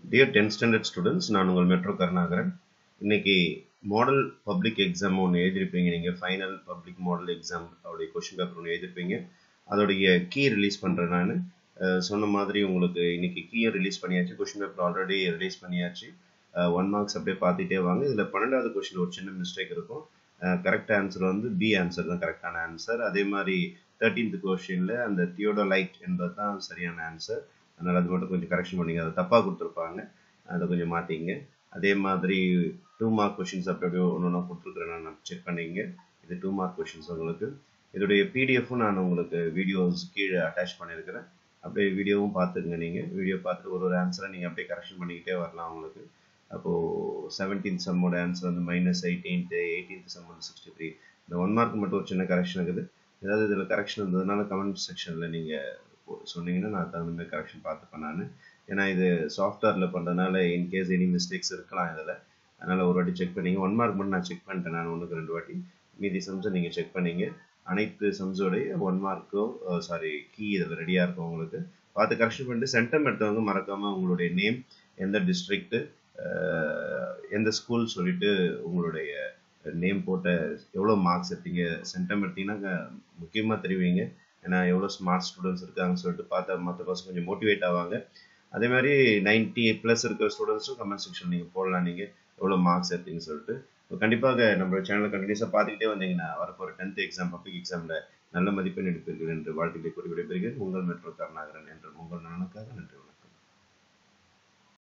Dear 10th standard students, நான் உங்கள் metro Karunakaran. இன்னைக்கு மாடல் பப்ளிக் எக்ஸாம் ஒன்று எழுதிருப்பீங்க. நீங்கள் ஃபைனல் பப்ளிக் மாடல் எக்ஸாம் அவருடைய கொஷின் பேப்பர் ஒன்று எழுதிருப்பீங்க. அதோடைய கீ ரிலீஸ் பண்ணுறேன் நான். சொன்ன மாதிரி உங்களுக்கு இன்னைக்கு கீயை ரிலீஸ் பண்ணியாச்சு. கொஷின் பேப்பர் ஆல்ரெடி ரிலீஸ் பண்ணியாச்சு. 1 மார்க்ஸ் அப்படியே பார்த்துட்டே வாங்க. இதில் 12வது கொஷின் ஒரு சின்ன மிஸ்டேக் இருக்கும். கரெக்ட் ஆன்சர் வந்து பி ஆன்சர் தான் கரெக்டான ஆன்சர். அதே மாதிரி 13th கொஷினில் அந்த தியோடோலைட் என்பது தான் சரியான ஆன்சர். அதனால் அது மட்டும் கொஞ்சம் கரெக்ஷன் பண்ணிங்க. அதை தப்பாக கொடுத்துருப்பாங்க, அதை கொஞ்சம் மாற்றிங்க. அதே மாதிரி 2 மார்க் கொஷின்ஸ் அப்படியே ஒன்று ஒன்றா கொடுத்துருக்குறேன், நான் செக் பண்ணிங்க. இது 2 மார்க் கொஷின்ஸ் உங்களுக்கு. இதோடைய பிடிஎஃப்பும் நான் உங்களுக்கு வீடியோஸ் கீழே அட்டாச் பண்ணியிருக்கிறேன். அப்படியே வீடியோவும் பார்த்துக்குங்க. நீங்கள் வீடியோ பார்த்துட்டு ஒரு ஆன்சரை நீங்கள் அப்படியே கரெக்ஷன் பண்ணிக்கிட்டே வரலாம் உங்களுக்கு. அப்போது 17th சம்மோட ஆன்சர் வந்து -18th, 18th சம் வந்து 63. இந்த 1 மார்க் மட்டும் ஒரு சின்ன கரெக்ஷன் இருக்குது. ஏதாவது இதில் கரெக்ஷன் இருந்ததுனால கமெண்ட் செக்ஷனில் நீங்கள் சொன்னீங்கன்னா நான் தகுந்த மாதிரி கரெக்ஷன் பார்த்துப்பேன் நான். ஏன்னா இது சாஃப்ட்வேரில் பண்ணுறதுனால இன்கேஸ் எனி மிஸ்டேக்ஸ் இருக்கலாம் இதில். அதனால் ஒரு வாட்டி செக் பண்ணிங்க. 1 மார்க் மட்டும் நான் செக் பண்ணிட்டேன் நான் 1க்கு 2 வாட்டி. மீதி சம்ஸை நீங்கள் செக் பண்ணிங்க. அனைத்து சம்ஸோடைய 1 மார்க்கோ கீ இதில் ரெடியாக இருக்கும் உங்களுக்கு. பார்த்து கரெக்ஷன் பண்ணிட்டு சென்டம் எடுத்தவங்க மறக்காமல் உங்களுடைய நேம், எந்த டிஸ்ட்ரிக்ட்டு, எந்த ஸ்கூல் சொல்லிட்டு உங்களுடைய நேம் போட்ட எவ்வளோ மார்க்ஸ் எடுத்தீங்க. சென்டம் எடுத்தீங்கன்னா முக்கியமாக தெரிவிங்க. ஏன்னா எவ்வளோ ஸ்மார்ட் ஸ்டூடெண்ட்ஸ் இருக்காங்கன்னு சொல்லிட்டு பார்த்தா மற்ற பசங்க கொஞ்சம் மோட்டிவேட் ஆவாங்க. அதே மாதிரி 98+ இருக்கிற ஸ்டூடெண்ட்ஸும் கமெண்ட் செக்ஷன் நீங்கள் போடலாம், நீங்கள் எவ்வளோ மார்க்ஸ் எடுத்தீங்கன்னு சொல்லிட்டு. கண்டிப்பாக நம்மளோட சேனலை கண்டினியூஸாக பார்த்துக்கிட்டே வந்தீங்கன்னா வரப்போகிற 10th எக்ஸாம் பப்ளிக் எக்ஸாமில் நல்ல மதிப்பெண் எடுப்பீர்கள் என்று வாழ்த்துக்களை கூறி விடைபெறுகிறேன். உங்கள் மெட்ரோ கருணாகரன் என்ற உங்கள் நலனுக்காக. நன்றி.